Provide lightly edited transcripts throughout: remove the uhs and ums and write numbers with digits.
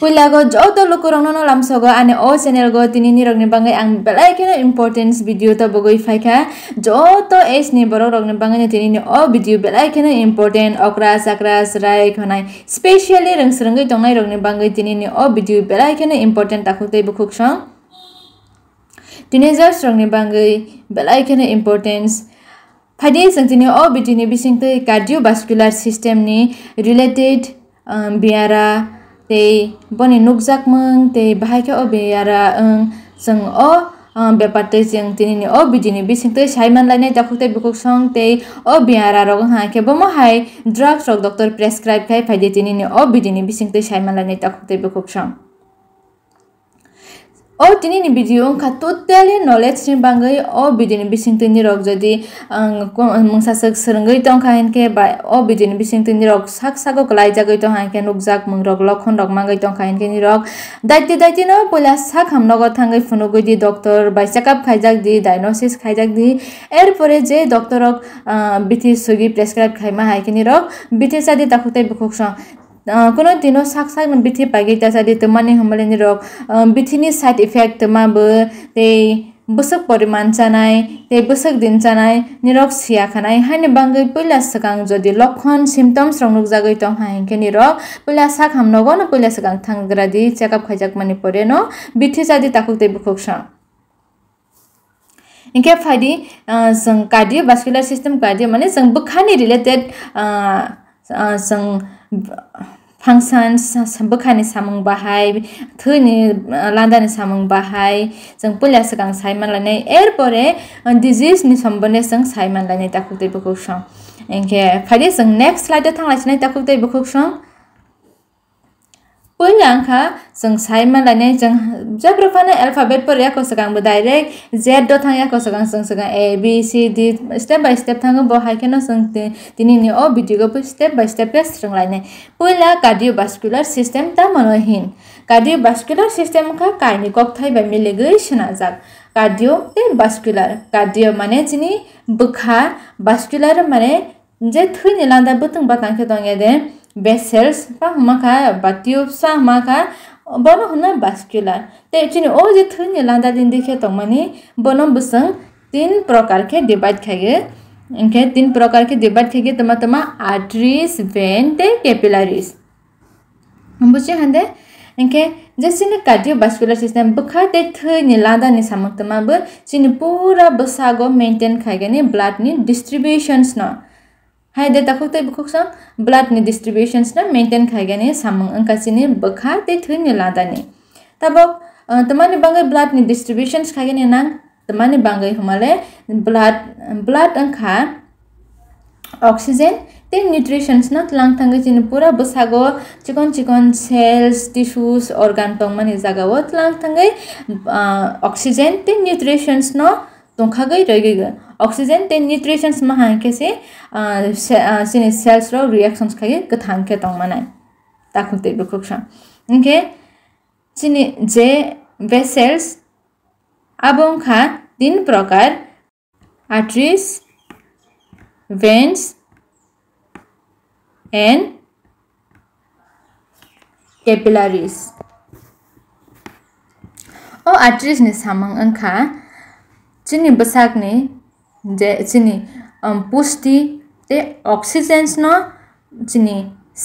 Puila go joto lukurong no lamsogo ane o channel go tinini rok ni bangai ang belai kena importance video to bogoi faika joto es ni borok rok ni bangai tinini o video belai kena important okra sakra rai khonai specially rengsrengai tongnai rok ni bangai tinini o video belai kena important takhuktei bukhuk song teenagers rok ni bangai belai kena importance phadi sangtini o video ni bisingtei cardiovascular system ni related biyara te boni nukjak mung te bahai ke o biyara sung o beparte jeng tinini o bidini bisingtei saiman lainai dakhukte bukuk song te o biyara rok ha ke bomo hai drugs rok doctor prescribe khai phaide tinini o bidini bisingtei saiman lainai dakhukte bukuk song o tinini video ongkha totally knowledge ni bangai o video ni bisingtei ni rok jodi mungsasak srungai tongkha henke ba o video ni bisingtei ni rok sak sago klai jagoi tong hanke nukjak mung rok lokhon rok mangai tongkha henke ni rok daiti no poila sak hamnogo thangai phunugoi di doctor bai check up khaijak di diagnosis khaijak di erpore je doctor rok bithi sugi prescribe khaima haike ni rok bithi sadi takhutei bukhuk song kono dino sak bithi pagi ta sadi temani hamale ni rok bithi ni side effect ma bo te busuk poriman chanai te busuk din chanai ni rok sia khanai haine bangai poila sakang jodi lokhon symptoms rok nukjagoi tong hainke ni rok poila sak hamnogo no poila sakang thangra di check up khaijak mani pore no bithi sadi takhutei bukhuk song inke phadi sung cardiovascular system cardio mane sung bukhani related sung functions bukhani samung bahai thuni landani samung bahai sung pulia sakang saiman lanai erpore disease ni sambone sung saiman lanai takhutei bukhuk song inke phadi sung next slide thanglai chnai takhutei bukhuk song punyangkha sung saiman lanai jeng jabrofana alphabet por yako sakang bo direct z do thang yako sakang sung sakang a b c d step by step thang bo haikeno sung tinini o video go step by step strong line puila cardiovascular system ta manohin cardiovascular system kha kaini kok thai ba milegei shnajak cardio te vascular cardio mane chini bukha vascular mane je thuni landa butung batang khe tong ede vessels pa maka ba tubes sa maka bono huna vascular te chini o je thuni landa din dekhe tong mani bono busang तीन प्रकार के divide खाइए इनके तीन प्रकार के divide खाइए तमा arteries vein ते capillaries हम बुझे हंदे इनके जैसे ने cardiovascular system बुखा ते थनी लादा नि सामक तमा ब चिनि पूरा बसागो मेंटेन खाइए ने blood नि distributions न हाय दे तखुक ते बुखुक सा blood नि distributions न मेंटेन खाइए ने सामंग अंका चिनि बुखा ते थनी लादा नि तब तमाने बांगे blood नि distributions खाइए ने नांग तमाने बांगे हमारे blood अंका oxygen ते nutritions न तलांग थंगे चिनि पूरा बसागो चिकन cells tissues organ तंग मनि जागा वो तलांग थंगे oxygen ते nutritions न तोंखा गई रह गई oxygen ते nutritions महां के से चिनि cells रो reactions खागे कथांग के तंग मनाय ताकुते बुकुक्षा इनके चिनि जे vessels abong खा तीन प्रकार arteries veins and capillaries o arteries ni samang angkha chini basak ni je chini pusti te oxygens no chini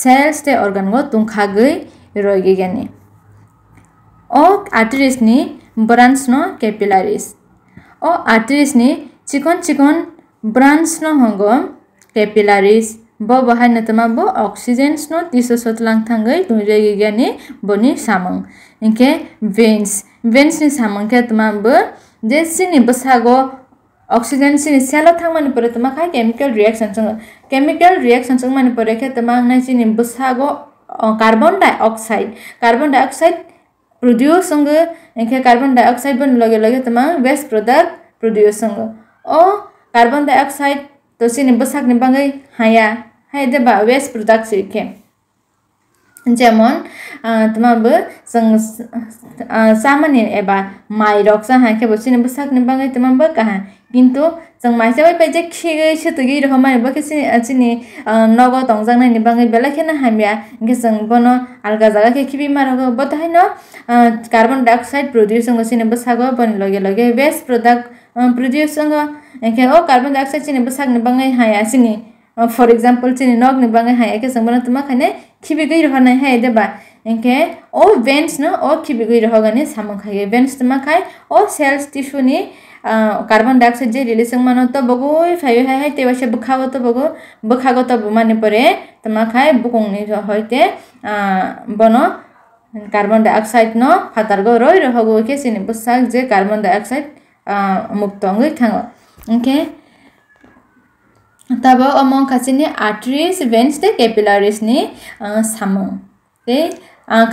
cells te organ go tungkha gei roigi gani o arteries ni branch no capillaries o arteries ni chikon branch no hongo capillaries bo bahai na tama bo oxygens no tiso sotlang thangai tunjai gani boni samang inke veins ni samang ke tama bo jesini basago oxygen sini cell thangmani pore tama khai chemical reaction chung mani pore ke tama nai sini basago carbon dioxide produce song inke carbon dioxide bon lage tama waste product produce song o carbon dioxide to sini basak ni bangai haya de ba waste product ke जेमन तमाबो जों सामानि एबा माइरक जा हाके बसिनि बसाकनि बाङै तमाबो काहा किन्तु जों माइसाबाय पाइजे खिगै सतगि रहमाय बखिसि आचिनि नगो तंजांनायनि बाङै बेलाखेना हामिया इंके जों बनो आलगा जागा के खिबि मारगो बतहायनो कार्बन डाइऑक्साइड प्रोड्यूस बसिनि बसागो बन लगे लगे वेस्ट प्रोडक्ट प्रोड्यूस इंके ओ कार्बन डाइऑक्साइड चिनि बसाकनि बाङै हाया चिनि फॉर एग्जांपल चिनि नगनि बाङै हाया के जों बनो तमा खाने खिबि गै रहनाय हाय देबा इंके ओ वेन्स न ओ खिबि गै रहगानि सामं खाय वेन्स तमा खाय ओ सेल्स टिश्यूनि कार्बन डाइऑक्साइड जे रिलीज मानो तो बगोय फाय हाय तेवासे बखागो तो बखागो तो माने परे तमा खाय बुकुंनि होयते बनो कार्बन डाइऑक्साइड न फातारगो रोय रहगो के सिनि बसाक जे कार्बन डाइऑक्साइड मुक्त अंगै थाङो ओके तब अमं खासिनि आर्टरीज वेन्स ते कैपिलारीज नि सामं ते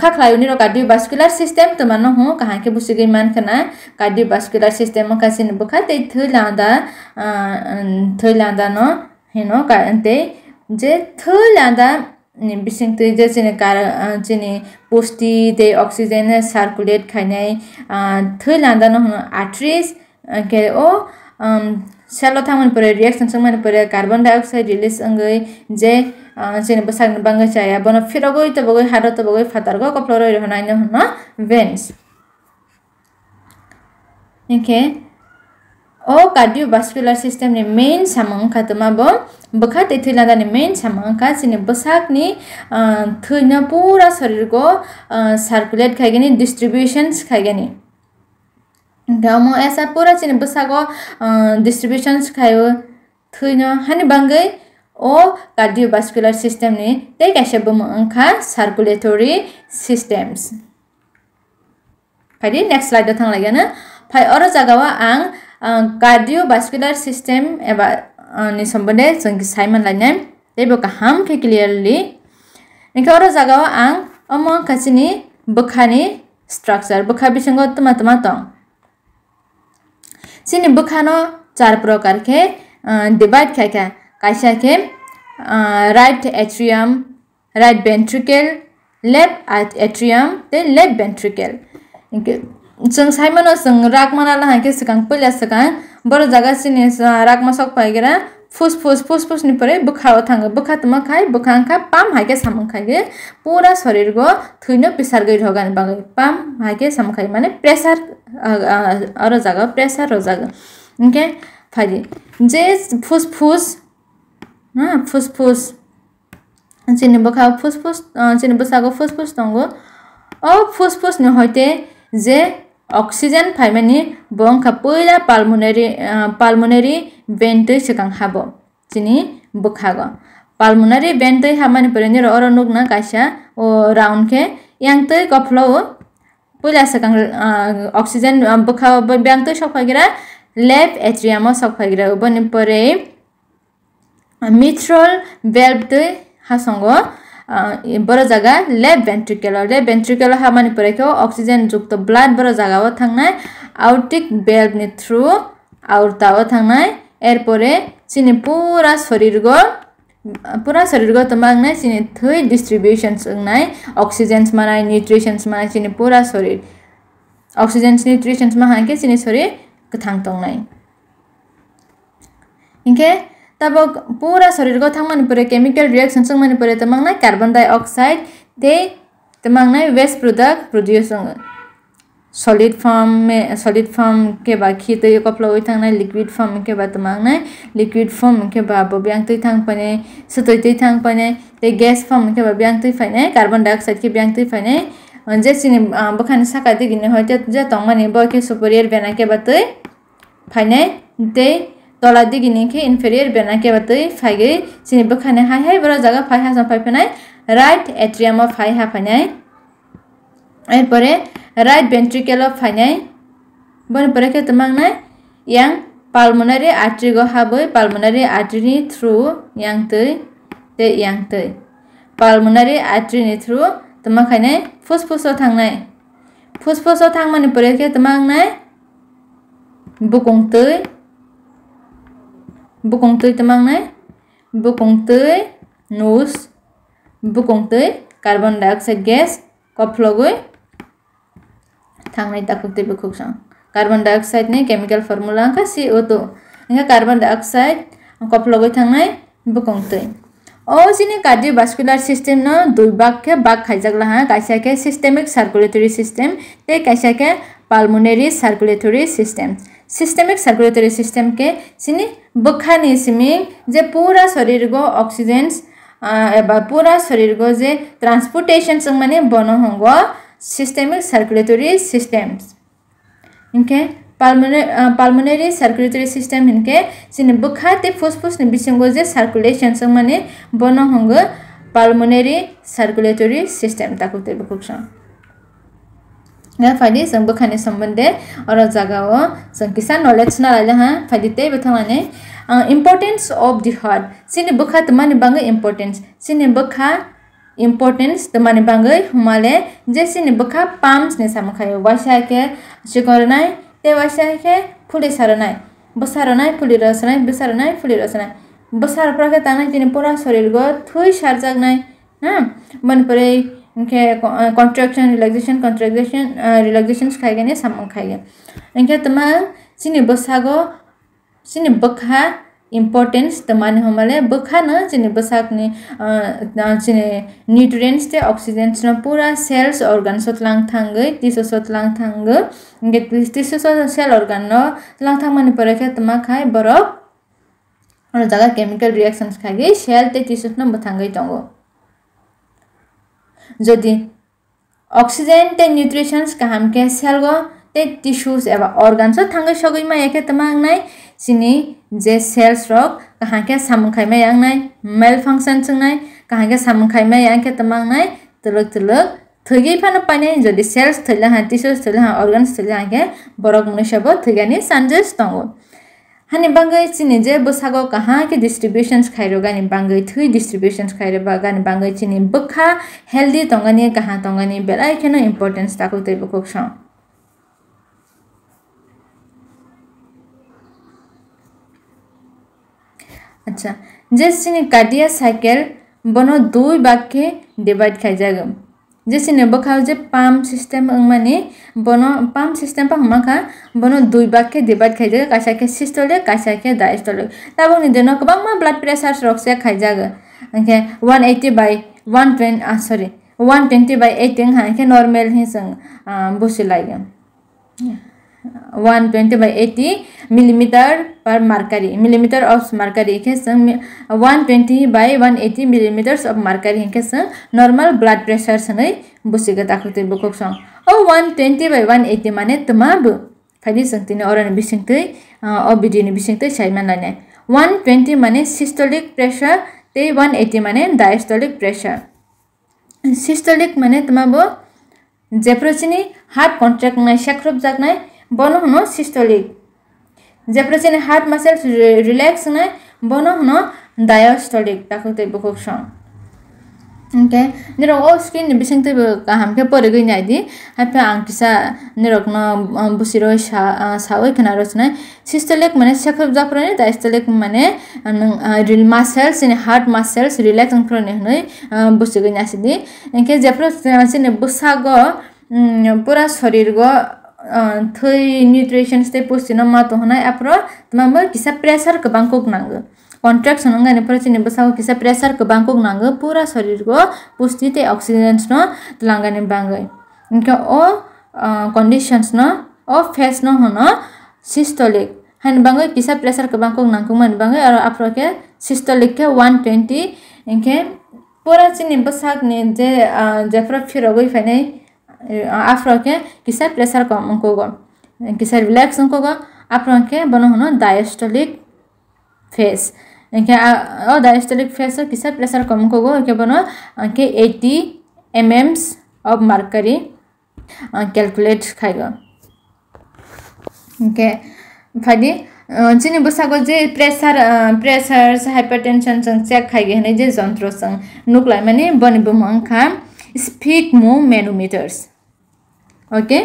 खाख्लायुनि रो कार्डियोवास्कुलार सिस्टम तो मानो हो कहा के बुसिगै मानखना कार्डियोवास्कुलार सिस्टम खासिनि बखा ते थैलादा न हेनो कान्ते जे थैलादा नि बिसिंतै जे चिनि पुष्टि ते ऑक्सीजन सर्कुलेट खायनाय थैलादा न आर्टरीज के ओ सेलो थांमन परे रिएक्शन संमन परे कार्बन डाइऑक्साइड रिलीज अंगै जे चिनि बसाकनि बाङै चाया बनो फिरगै तो बगै हारो तो बगै फातारगो कफ्लो रोय रहनाय न वेन्स ओके ओ कार्डियोवास्कुलार सिस्टम नि मेन सामं खातमाबो बखा ते थैलादानि मेन सामं खा चिनि बसाकनि थैना पूरा शरीर को सर्कुलेट खायगनि डिस्ट्रीब्यूशंस खायगनि गामो ऐसा पूरा चिनि बसागो डिस्ट्रीब्यूशंस खायो थैनो हानि बाङै ओ कार्डियोवास्कुलार सिस्टम नि ते कैसेबो अंखा सर्कुलेटरी सिस्टम्स फायदि नेक्स्ट स्लाइड थां लागेनो फाय अरो जागावा आं कार्डियोवास्कुलार सिस्टम एबा नि सम्बन्धे जों साइमन लायनाय तेबो काहाम के क्लियरली इनका अरो जागावा आं अमो खासिनि बखानि स्ट्रक्चर बखा बिसंगो तमा तंग चिनि बखानो 4 प्रकार के डिवाइड खायका कायसा के right atrium right ventricle left atrium ते लेफ्ट वेंट्रिकल इनके जों साइमनो जों रागमाना लाहा के सकां पयला सकां बर जागा चिनि रागमा सक पाइगरा फुसफुस नि परे बखाव थाङो बखा तमा खाय बखांखा पाम हाके सामं खायगे पूरा शरीर को थैनो प्रेसार गै रहगानि बाङै पाम हाके सामं खाय माने प्रेसार अरो जागा प्रेसार रो जागा ओके फायदि जे फुसफुस चिनि बखा फुसफुस चिनि बसागो फुसफुस दंगो ओ फुसफुस न होयते जे ऑक्सीजन फाइमानि बंखा पयला पाल्मोनारी वेन्टै सकां हाबो चिनि बखागो पाल्मोनारी वेन्टै हामानि परेनि अरो नुगना कायसा ओ राउंड के यांतै कफ्लो पयला सकां ऑक्सीजन बखा ब्यांतै सफागिरा लेफ्ट एट्रियम सफागिरा बनि परे मिट्रल वेल्व तै हासंगो बर जागा लेफ्ट वेंट्रिकल हामानि परेखौ ऑक्सीजन युक्त ब्लड बर जागाव थांनाय आउटिक वेल्व नि थ्रू आउटाव थांनाय एरपरे चिनि पूरा शरीर गो तमांगनाय चिनि थै डिस्ट्रीब्यूशंस अंगनाय ऑक्सीजन्स मानाय न्यूट्रिशंस मानाय चिनि पूरा शरीर ऑक्सीजन्स न्यूट्रिशंस मा हांके चिनि शरीर कथां तंगनाय इनके तब पूरा शरीर को थांमनि परे केमिकल रिएक्शन संमनि परे तमांगनाय कार्बन डाइऑक्साइड ते तमांगनाय waste product produce solid form के बा खितै कफ्लो थांनाय लिक्विड फॉर्म के बा तमांगनाय लिक्विड फॉर्म के बा ब्यांतै थांपने सतैतै थांपने ते गैस फॉर्म के बा ब्यांतै फायनाय कार्बन डाइऑक्साइड के ब्यांतै फायनाय जे चिनि बखानि साका दिगिने होयते जे तंगमानि बके सुपेरियर वेना के बातै फायनाय ते तला दिगिने के इन्फेरियर वेना के बातै फायगै चिनि बखानि हाय बर जागा फाय हासा फायफनाय राइट एट्रियम ऑफ फाय हाफानाय एरपरे राइट वेंट्रिकल ऑफ फायनाय बन परे के तमांगनाय yang pulmonary artery go habai pulmonary artery through yang tei pulmonary artery ni through tamakhane फुसफुस थांमानि परे के तमांगनाय बुकुंतै तमांगनाय बुकुंतै नोज बुकुंतै कार्बन डाइऑक्साइड गेस कफ्लगै थांनाय ताकुते बखुसं कार्बन डाइऑक्साइड नि केमिकल फॉर्मूला का CO2 इंगा कार्बन डाइऑक्साइड कफ्लगै थांनाय बखंगतै ओ जिनि कार्डियोवास्कुलार सिस्टम न दुई भाग के भाग खाइजागला हा काइसा के सिस्टेमिक सर्कुलेटरी सिस्टम ते काइसा के pulmonary circulatory system systemic circulatory system के सिनि बखानि सिमिं जे पूरा शरीर गो ऑक्सीजन एबा पूरा शरीर गो जे ट्रांसपोर्टेशन संग माने बनो होंगो सिस्टेमिक सर्कुलेटरी सिस्टम्स इनके पल्मोनरी सर्कुलेटरी सिस्टम इनके सिनि बखाते फुसफुस नि बिसिंगो जे सर्कुलेशन संग माने बनो होंगो पल्मोनरी सर्कुलेटरी सिस्टम ताकुते बखुसं फाइदि जों बखानि सम्बन्धे और जगाओ जों किसा नॉलेज ना लाला हा फाइदिते बथाने इम्पोर्टेंस ऑफ द हार्ट सिनि बखा तमाने बांगे इम्पोर्टेंस सिनि बखा इम्पोर्टेंस तमाने बांगे हमाले जे सिनि बखा पाम्स ने सामखायो वासा के सिकरनाय ते वासा के फुलि सारनाय बसारनाय फुलि रसनाय बसारनाय फुलि रसनाय बसार प्रके तानाय तिनि पूरा शरीर गो थुइ सारजागनाय हा मनपरे इनके कॉन्ट्रैक्शन रिलैक्सेशन खाइगे ने सामन खाइगे इनके तमा सिनि बसागो सिनि बखा इम्पोर्टेंस तमाने हमाले बखा न सिनि बसाक नि सिनि न्यूट्रिएंट्स ते ऑक्सीजेंस न पूरा सेल्स ऑर्गन सोतलांग थांगै टिश्यू सोतलांग थांगो इनके टिश्यू सेल ऑर्गन न लांथां माने परखे तमा खाय बरफ और जगह केमिकल रिएक्शंस खाइगे सेल ते टिश्यू न बथांगै दंगो जदि ऑक्सीजन ते न्यूट्रिशंस काहाम के सेल गो ते टिश्यूज एबा ऑर्गन्स थांगै सगै मा एके तमांगनाय सिनि जे सेल्स रक काहा के सामखाय मा यांगनाय मेल फंक्शन संगनाय काहा के सामखाय मा यांग के तमांगनाय तलक तलक थगै फानो पाने जदि सेल्स थैला हा टिश्यूज थैला हा ऑर्गन्स थैला के बरक मुनसबो थगानि चान्सेस दंगो हानि बांगै चिनि जे बसागो कहा के डिस्ट्रीब्यूशंस खाइरो गानि बांगै थुइ डिस्ट्रीब्यूशंस खाइरो बा गानि बांगै चिनि बखा हेल्दी तंगानि कहा तंगानि बेलाय केनो इम्पोर्टेंस ताको तै बखोक्सं अच्छा जे चिनि कार्डिया साइकिल बनो दुई भाग के डिवाइड खाइजागो जेसिने बखाव जे पाम सिस्टम माने बनो पाम सिस्टम पा हमाखा बनो दुई भाग के डिवाइड खाइजागो कासा के सिस्टोलिक कासा के डायस्टोलिक ताबोनि देनो गोबां मा ब्लड प्रेशर रक्से खाइजागो ओके 120 by 18 हा के नॉर्मल हे जों बुसिलायगो 120 by 80 millimeter per mercury millimeter of mercury के जों 120 by 180 millimeters of mercury के जों normal blood pressure सनै बुसिगो ताखुते बखोक्सं ओ 120 by 180 माने तमाबो फाइदि जोंतिने अरन बिसिंतै अबिदिनि बिसिंतै साइमान लाने 120 माने systolic pressure ते 180 माने diastolic pressure systolic माने तमाबो जेप्रोचिनि हार्ट कन्ट्रैक्ट नाय सेक्रब जागनाय बनो हनो सिस्टोलिक जेप्रोचिनि हार्ट मसल्स रिलैक्स नाय बनो हनो डायस्टोलिक ताखुते बखोक्सं ओके निरो ओ स्क्रीन बिसिंतै काहाम के परे गइनायदि हापे आंकिसा निरोक न बुसिरो सावै खनारसनाय सिस्टोलिक माने सेक्रब जाप्रने डायस्टोलिक माने रिल muscles in heart muscles relax प्रने हनै बुसिगइनासिदि एके जेप्रोचिनि बुसागो पूरा शरीर गो थै न्यूट्रिशंस ते पुष्टि न मातो हनाय आप्रो तमाम किसा प्रेशर गोबां कोक नांगो कॉन्ट्रैक्शन होंगाने परचिनि बसाव किसा प्रेशर गोबां कोक नांगो पूरा शरीर गो पुष्टि ते ऑक्सीजन न लांगाने बांगै इनका ओ कंडीशंस न ओ फेस न होनो सिस्टोलिक हान बांगै किसा प्रेशर गोबां कोक नांगो मन बांगै और आप्रो के सिस्टोलिक के 120 इनके पूरा चिनि बसाक ने जे जेफ्रो फिरगै फैनै आफ्रो के किसा प्रेशर कम को किसा रिलैक्स को आफ्रो के बनो हनो डायस्टोलिक फेस इनके ओ डायस्टोलिक फेस किसा प्रेशर कम को के बनो के 80 mm of mercury कैलकुलेट खाइगो ओके फाइदि चिनि बसागो जे प्रेशर हाइपरटेंशन जों चेक खाइगे हनै जे जंत्र जों नुक्लाय माने बनि बमंखा स्पीड मूव मैनोमीटर्स ओके